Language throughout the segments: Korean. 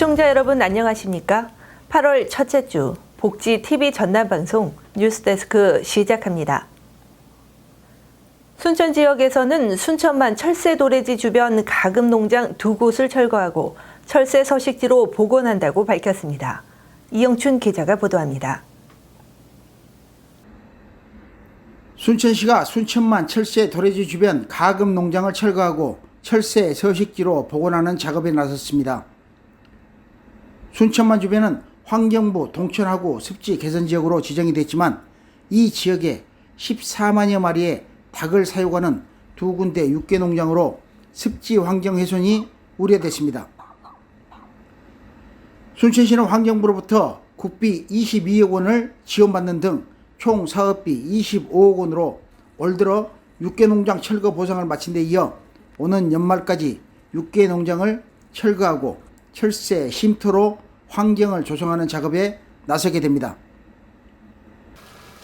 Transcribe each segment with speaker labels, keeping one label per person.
Speaker 1: 시청자 여러분 안녕하십니까? 8월 첫째 주 복지TV 전남방송 뉴스데스크 시작합니다. 순천 지역에서는 순천만 철새 도래지 주변 가금 농장 2곳을 철거하고 철새 서식지로 복원한다고 밝혔습니다. 이영춘 기자가 보도합니다.
Speaker 2: 순천시가 순천만 철새 도래지 주변 가금 농장을 철거하고 철새 서식지로 복원하는 작업에 나섰습니다. 순천만 주변은 환경부 동천하구 습지 개선 지역으로 지정이 됐지만 이 지역에 14만여 마리의 닭을 사육하는 2군데 육개 농장으로 습지 환경 훼손이 우려됐습니다. 순천시는 환경부로부터 국비 22억 원을 지원받는 등 총 사업비 25억 원으로 올 들어 육개 농장 철거 보상을 마친 데 이어 오는 연말까지 육개 농장을 철거하고 철새 쉼터로 환경을 조성하는 작업에 나서게 됩니다.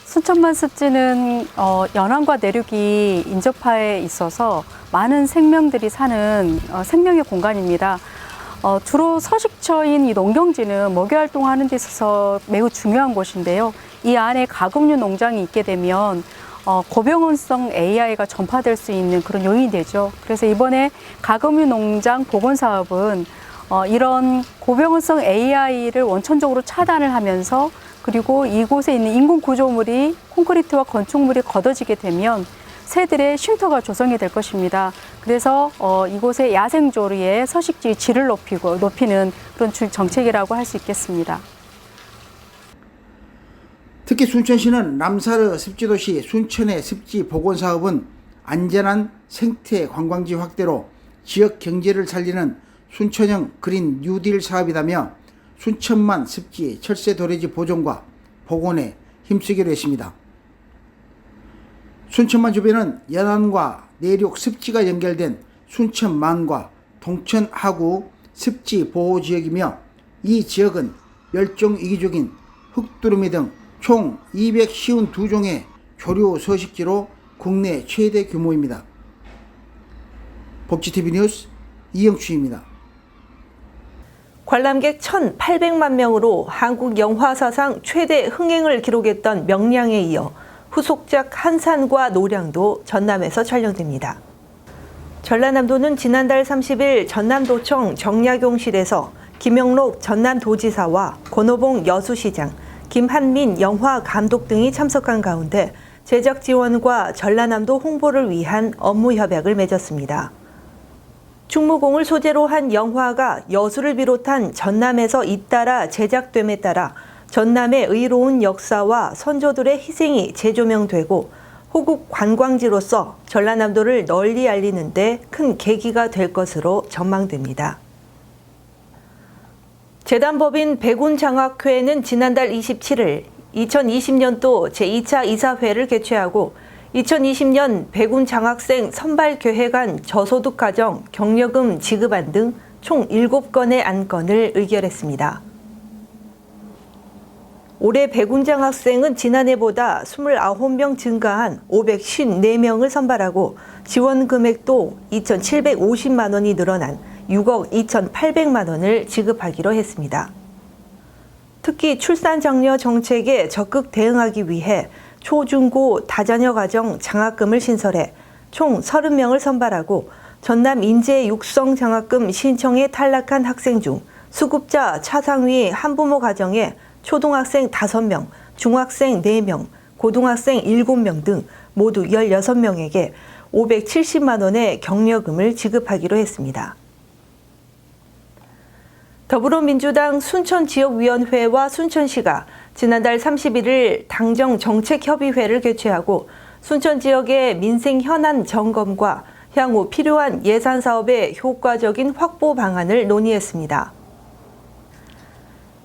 Speaker 3: 순천만 습지는 연안과 내륙이 인접하에 있어서 많은 생명들이 사는 생명의 공간입니다. 주로 서식처인 이 농경지는 먹이활동하는 데 있어서 매우 중요한 곳인데요. 이 안에 가금류 농장이 있게 되면 고병원성 AI가 전파될 수 있는 그런 요인이 되죠. 그래서 이번에 가금류 농장 복원 사업은 이런 고병원성 AI를 원천적으로 차단을 하면서 그리고 이곳에 있는 인공 구조물이 콘크리트와 건축물이 걷어지게 되면 새들의 쉼터가 조성이 될 것입니다. 그래서 이곳의 야생조류의 서식지 질을 높이는 그런 정책이라고 할 수 있겠습니다.
Speaker 2: 특히 순천시는 남사르 습지도시 순천의 습지 복원 사업은 안전한 생태 관광지 확대로 지역 경제를 살리는 순천형 그린 뉴딜 사업이라며 순천만 습지 철새 도래지 보존과 복원에 힘쓰기로 했습니다. 순천만 주변은 연안과 내륙 습지가 연결된 순천만과 동천하구 습지 보호지역이며 이 지역은 멸종위기종인 흑두루미 등 총 252종의 조류 서식지로 국내 최대 규모입니다. 복지TV 뉴스 이영춘입니다.
Speaker 1: 관람객 1,800만 명으로 한국 영화 사상 최대 흥행을 기록했던 명량에 이어 후속작 한산과 노량도 전남에서 촬영됩니다. 전라남도는 지난달 30일 전남도청 정약용실에서 김영록 전남도지사와 권오봉 여수시장, 김한민 영화감독 등이 참석한 가운데 제작 지원과 전라남도 홍보를 위한 업무 협약을 맺었습니다. 충무공을 소재로 한 영화가 여수를 비롯한 전남에서 잇따라 제작됨에 따라 전남의 의로운 역사와 선조들의 희생이 재조명되고 호국 관광지로서 전라남도를 널리 알리는 데 큰 계기가 될 것으로 전망됩니다. 재단법인 백운장학회는 지난달 27일 2020년도 제2차 이사회를 개최하고 2020년 백운장학생 선발교회간 저소득 가정 격려금 지급안 등 총 7건의 안건을 의결했습니다. 올해 백운장학생은 지난해보다 29명 증가한 554명을 선발하고 지원 금액도 2,750만 원이 늘어난 6억 2,800만 원을 지급하기로 했습니다. 특히 출산 장려 정책에 적극 대응하기 위해 초중고 다자녀 가정 장학금을 신설해 총 30명을 선발하고 전남 인재 육성 장학금 신청에 탈락한 학생 중 수급자 차상위 한부모 가정에 초등학생 5명, 중학생 4명, 고등학생 7명 등 모두 16명에게 570만 원의 격려금을 지급하기로 했습니다. 더불어민주당 순천지역위원회와 순천시가 지난달 31일 당정 정책협의회를 개최하고 순천 지역의 민생 현안 점검과 향후 필요한 예산 사업의 효과적인 확보 방안을 논의했습니다.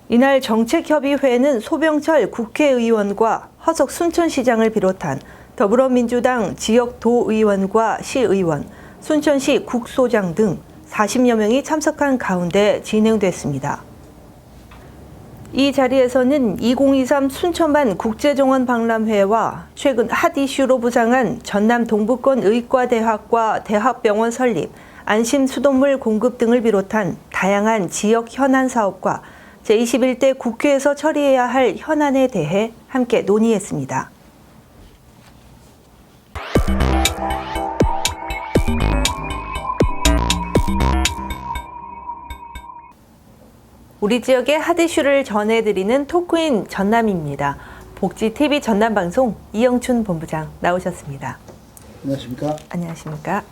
Speaker 1: 이날 정책협의회는 소병철 국회의원과 허석 순천시장을 비롯한 더불어민주당 지역도의원과 시의원, 순천시 국소장 등 40여 명이 참석한 가운데 진행됐습니다. 이 자리에서는 2023 순천만 국제정원 박람회와 최근 핫 이슈로 부상한 전남 동부권 의과대학과 대학병원 설립, 안심 수돗물 공급 등을 비롯한 다양한 지역 현안 사업과 제21대 국회에서 처리해야 할 현안에 대해 함께 논의했습니다. 우리 지역의 핫 이슈를 전해드리는 토크인 전남입니다. 복지TV 전남방송 이영춘 본부장 나오셨습니다.
Speaker 2: 안녕하십니까?
Speaker 1: 안녕하십니까?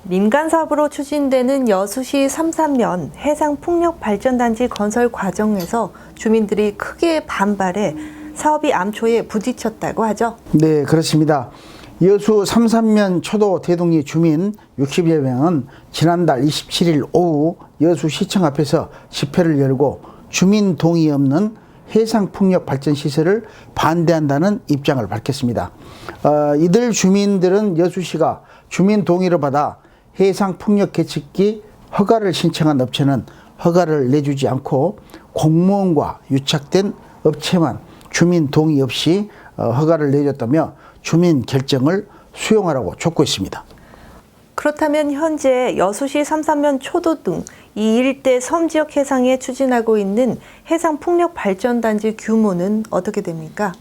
Speaker 1: 민간 사업으로 추진되는 여수시 삼산면 해상풍력발전단지 건설 과정에서 주민들이 크게 반발해 사업이 암초에 부딪혔다고 하죠.
Speaker 2: 네, 그렇습니다. 여수 삼산면 초도 대동리 주민 60여 명은 지난달 27일 오후 여수시청 앞에서 집회를 열고 주민 동의 없는 해상풍력발전시설을 반대한다는 입장을 밝혔습니다. 이들 주민들은 여수시가 주민 동의를 받아 해상풍력 개측기 허가를 신청한 업체는 허가를 내주지 않고 공무원과 유착된 업체만 주민 동의 없이 허가를 내줬다며 주민 결정을 수용하라고 촉구했습니다.
Speaker 1: 그렇다면 현재 여수시 삼산면 초도 등 이 일대 섬지역 해상에 추진하고 있는 해상풍력발전단지 규모는 어떻게 됩니까?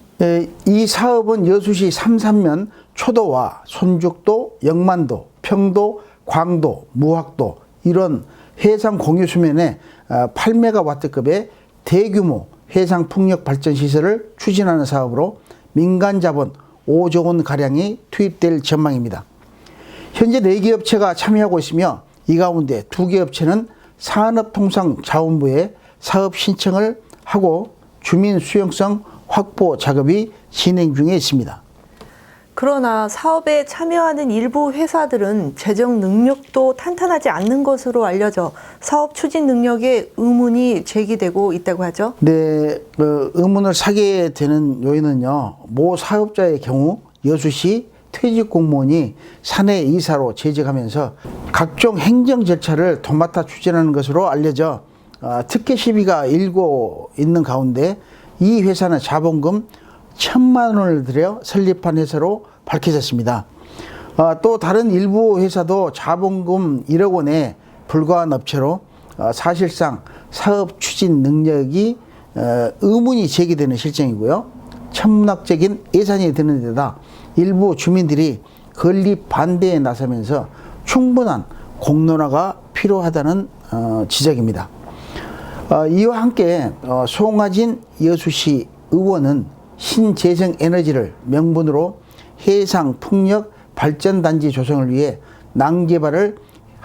Speaker 2: 이 사업은 여수시 삼산면 초도와 손죽도, 영만도, 평도, 광도, 무학도 이런 해상 공유 수면에 8메가와트급의 대규모 해상풍력발전시설을 추진하는 사업으로 민간 자본 5조 원 가량이 투입될 전망입니다. 현재 4개 업체가 참여하고 있으며 이 가운데 2개 업체는 산업통상자원부에 사업 신청을 하고 주민 수용성 확보 작업이 진행 중에 있습니다.
Speaker 1: 그러나 사업에 참여하는 일부 회사들은 재정 능력도 탄탄하지 않는 것으로 알려져 사업 추진 능력에 의문이 제기되고 있다고 하죠.
Speaker 2: 네, 의문을 사게 되는 요인은요, 모 사업자의 경우 여수시 퇴직 공무원이 사내 이사로 재직하면서 각종 행정 절차를 도맡아 추진하는 것으로 알려져 특혜 시비가 일고 있는 가운데 이 회사는 자본금 1,000만 원을 들여 설립한 회사로 밝혀졌습니다. 또 다른 일부 회사도 자본금 1억 원에 불과한 업체로 사실상 사업 추진 능력이 의문이 제기되는 실정이고요. 천문학적인 예산이 드는 데다 일부 주민들이 건립 반대에 나서면서 충분한 공론화가 필요하다는 지적입니다. 이와 함께 송하진 여수시 의원은 신재생에너지를 명분으로 해상풍력 발전단지 조성을 위해 낭개발을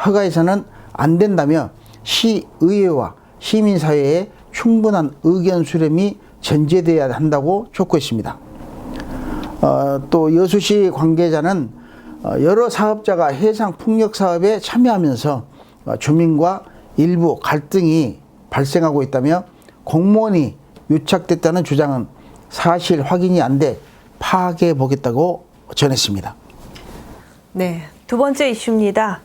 Speaker 2: 허가해서는 안 된다며 시의회와 시민사회에 충분한 의견 수렴이 전제되어야 한다고 촉구했습니다. 또 여수시 관계자는 여러 사업자가 해상풍력 사업에 참여하면서 주민과 일부 갈등이 발생하고 있다며 공무원이 유착됐다는 주장은 사실 확인이 안 돼 파악해 보겠다고 전했습니다.
Speaker 1: 네, 두 번째 이슈입니다.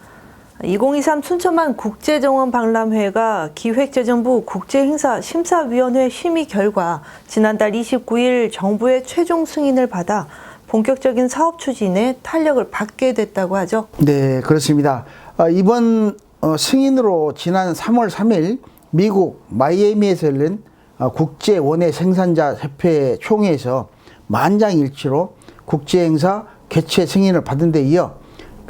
Speaker 1: 2023 순천만 국제정원 박람회가 기획재정부 국제행사 심사위원회 심의 결과 지난달 29일 정부의 최종 승인을 받아 본격적인 사업 추진에 탄력을 받게 됐다고 하죠.
Speaker 2: 네, 그렇습니다. 이번 승인으로 지난 3월 3일 미국 마이애미에서 열린 국제원예 생산자 협회 총회에서 만장일치로 국제행사 개최 승인을 받은 데 이어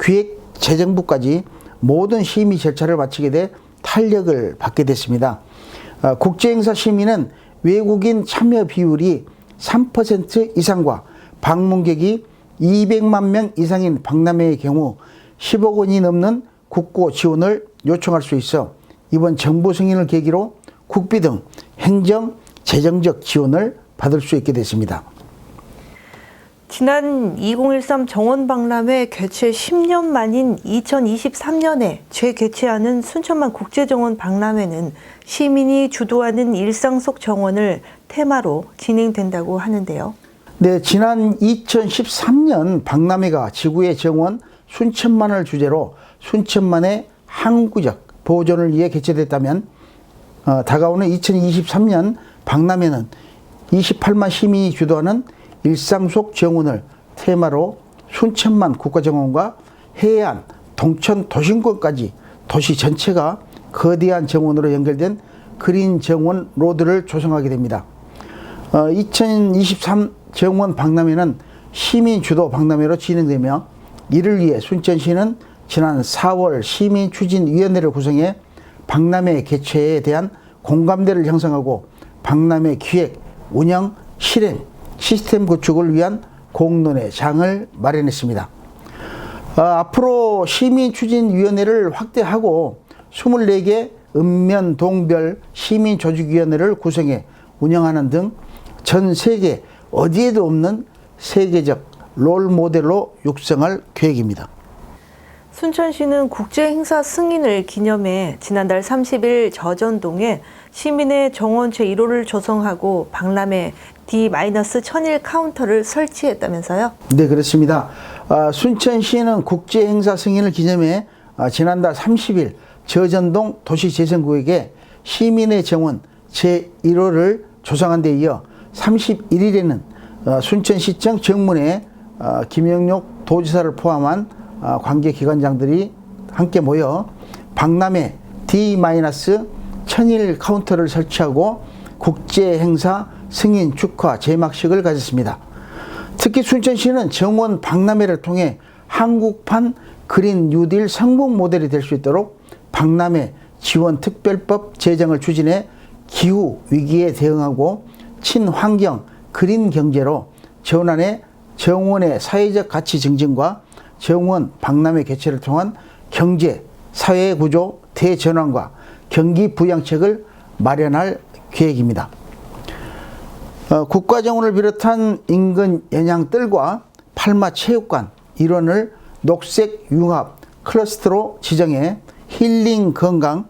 Speaker 2: 기획재정부까지 모든 심의 절차를 마치게 돼 탄력을 받게 됐습니다. 국제행사 심의는 외국인 참여 비율이 3% 이상과 방문객이 200만 명 이상인 박람회의 경우 10억 원이 넘는 국고 지원을 요청할 수 있어 이번 정부 승인을 계기로 국비 등 행정, 재정적 지원을 받을 수 있게 됐습니다.
Speaker 1: 지난 2013 정원박람회 개최 10년 만인 2023년에 재개최하는 순천만 국제정원 박람회는 시민이 주도하는 일상 속 정원을 테마로 진행된다고 하는데요.
Speaker 2: 네, 지난 2013년 박람회가 지구의 정원 순천만을 주제로 순천만의 항구적 보존을 위해 개최됐다면 다가오는 2023년 박람회는 28만 시민이 주도하는 일상 속 정원을 테마로 순천만 국가정원과 해안, 동천 도심권까지 도시 전체가 거대한 정원으로 연결된 그린 정원 로드를 조성하게 됩니다. 2023 정원 박람회는 시민 주도 박람회로 진행되며 이를 위해 순천시는 지난 4월 시민추진위원회를 구성해 박람회 개최에 대한 공감대를 형성하고 박람회 기획, 운영, 실행, 시스템 구축을 위한 공론의 장을 마련했습니다. 앞으로 시민추진위원회를 확대하고 24개 읍면동별 시민조직위원회를 구성해 운영하는 등 전 세계 어디에도 없는 세계적 롤모델로 육성할 계획입니다.
Speaker 1: 순천시는 국제행사 승인을 기념해 지난달 30일 저전동에 시민의 정원 제1호를 조성하고 박람회 D-1001 카운터를 설치했다면서요?
Speaker 2: 네, 그렇습니다. 순천시는 국제행사 승인을 기념해 지난달 30일 저전동 도시재생구역에 시민의 정원 제1호를 조성한 데 이어 31일에는 순천시청 정문에 김영록 도지사를 포함한 관계기관장들이 함께 모여 박람회 D-1001 카운터를 설치하고 국제행사 승인 축하 제막식을 가졌습니다. 특히 순천시는 정원 박람회를 통해 한국판 그린 뉴딜 성공 모델이 될 수 있도록 박람회 지원 특별법 제정을 추진해 기후 위기에 대응하고 친환경 그린 경제로 전환해 정원의 사회적 가치 증진과 정원 박람회 개최를 통한 경제, 사회 구조 대전환과 경기 부양책을 마련할 계획입니다. 국가정원을 비롯한 인근 연양뜰과 팔마체육관 일원을 녹색 융합 클러스터로 지정해 힐링 건강,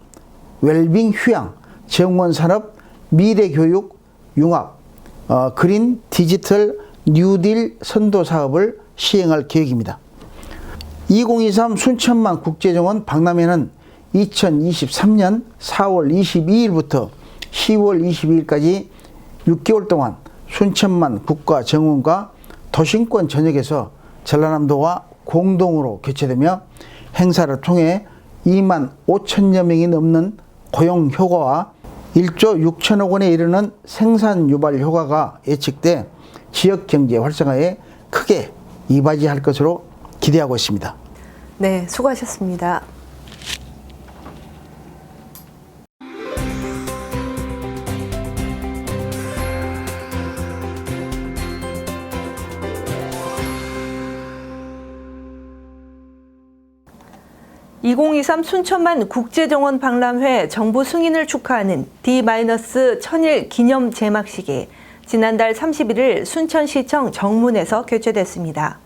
Speaker 2: 웰빙 휴양, 정원산업, 미래교육 융합, 그린 디지털 뉴딜 선도 사업을 시행할 계획입니다. 2023 순천만 국제정원 박람회는 2023년 4월 22일부터 10월 22일까지 6개월 동안 순천만 국가정원과 도심권 전역에서 전라남도와 공동으로 개최되며 행사를 통해 2만 5천여 명이 넘는 고용 효과와 1조 6천억 원에 이르는 생산 유발 효과가 예측돼 지역 경제 활성화에 크게 이바지할 것으로 기대하고 있습니다.
Speaker 1: 네, 수고하셨습니다. (2023) 순천만 국제정원 박람회 정부 승인을 축하하는 D-1001 기념 제막식이 지난달 31일 순천시청 정문에서 개최됐습니다.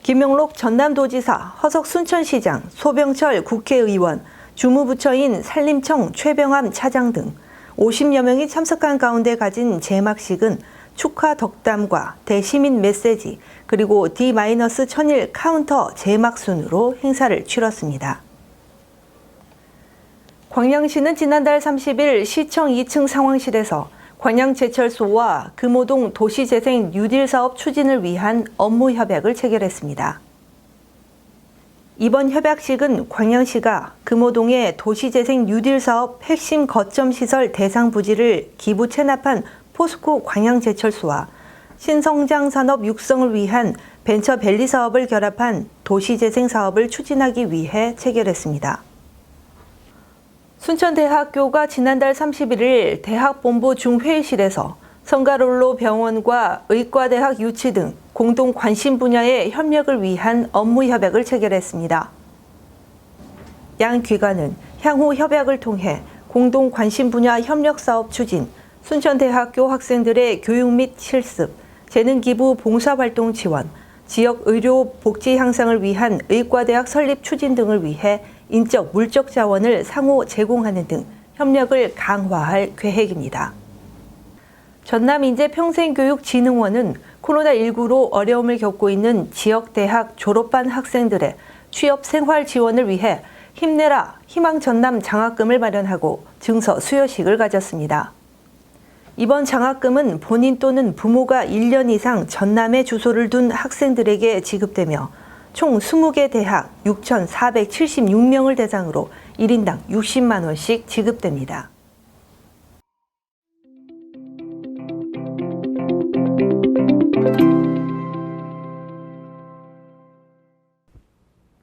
Speaker 1: 김영록 전남도지사, 허석 순천시장, 소병철 국회의원, 주무부처인 산림청 최병암 차장 등 50여 명이 참석한 가운데 가진 제막식은 축하 덕담과 대시민 메시지 그리고 D-1001 카운터 제막 순으로 행사를 치렀습니다. 광양시는 지난달 30일 시청 2층 상황실에서 광양제철소와 금호동 도시재생 뉴딜 사업 추진을 위한 업무 협약을 체결했습니다. 이번 협약식은 광양시가 금호동의 도시재생 뉴딜 사업 핵심 거점 시설 대상 부지를 기부 체납한 포스코 광양제철소와 신성장 산업 육성을 위한 벤처밸리 사업을 결합한 도시재생 사업을 추진하기 위해 체결했습니다. 순천대학교가 지난달 31일 대학본부 중회의실에서 성가롤로 병원과 의과대학 유치 등 공동 관심 분야의 협력을 위한 업무 협약을 체결했습니다. 양 기관은 향후 협약을 통해 공동 관심 분야 협력 사업 추진, 순천대학교 학생들의 교육 및 실습, 재능기부 봉사활동 지원, 지역 의료 복지 향상을 위한 의과대학 설립 추진 등을 위해 인적, 물적 자원을 상호 제공하는 등 협력을 강화할 계획입니다. 전남인재평생교육진흥원은 코로나19로 어려움을 겪고 있는 지역대학 졸업반 학생들의 취업 생활 지원을 위해 힘내라 희망전남 장학금을 마련하고 증서 수여식을 가졌습니다. 이번 장학금은 본인 또는 부모가 1년 이상 전남에 주소를 둔 학생들에게 지급되며 총 20개 대학 6,476명을 대상으로 1인당 60만 원씩 지급됩니다.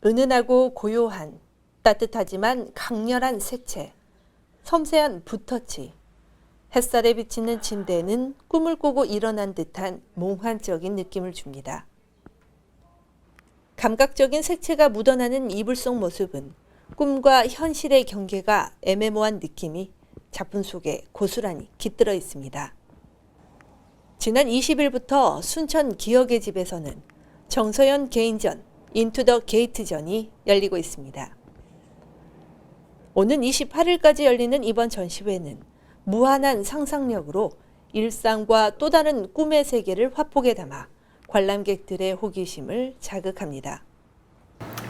Speaker 1: 은은하고 고요한, 따뜻하지만 강렬한 색채, 섬세한 붓터치, 햇살에 비치는 침대는 꿈을 꾸고 일어난 듯한 몽환적인 느낌을 줍니다. 감각적인 색채가 묻어나는 이불 속 모습은 꿈과 현실의 경계가 애매모호한 느낌이 작품 속에 고스란히 깃들어 있습니다. 지난 20일부터 순천 기억의 집에서는 정서연 개인전 인투 더 게이트전이 열리고 있습니다. 오는 28일까지 열리는 이번 전시회는 무한한 상상력으로 일상과 또 다른 꿈의 세계를 화폭에 담아 관람객들의 호기심을 자극합니다.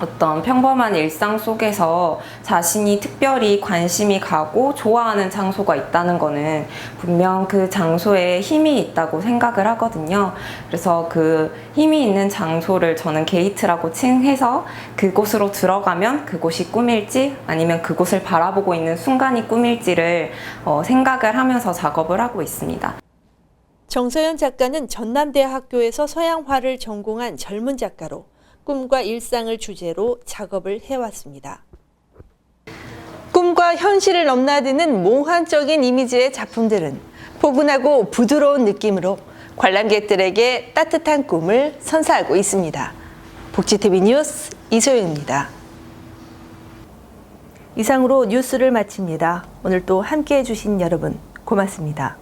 Speaker 4: 어떤 평범한 일상 속에서 자신이 특별히 관심이 가고 좋아하는 장소가 있다는 거는 분명 그 장소에 힘이 있다고 생각을 하거든요. 그래서 그 힘이 있는 장소를 저는 게이트라고 칭해서 그곳으로 들어가면 그곳이 꿈일지 아니면 그곳을 바라보고 있는 순간이 꿈일지를 생각을 하면서 작업을 하고 있습니다.
Speaker 1: 정서연 작가는 전남대학교에서 서양화를 전공한 젊은 작가로 꿈과 일상을 주제로 작업을 해왔습니다. 꿈과 현실을 넘나드는 몽환적인 이미지의 작품들은 포근하고 부드러운 느낌으로 관람객들에게 따뜻한 꿈을 선사하고 있습니다. 복지TV 뉴스 이소연입니다. 이상으로 뉴스를 마칩니다. 오늘 또 함께해 주신 여러분 고맙습니다.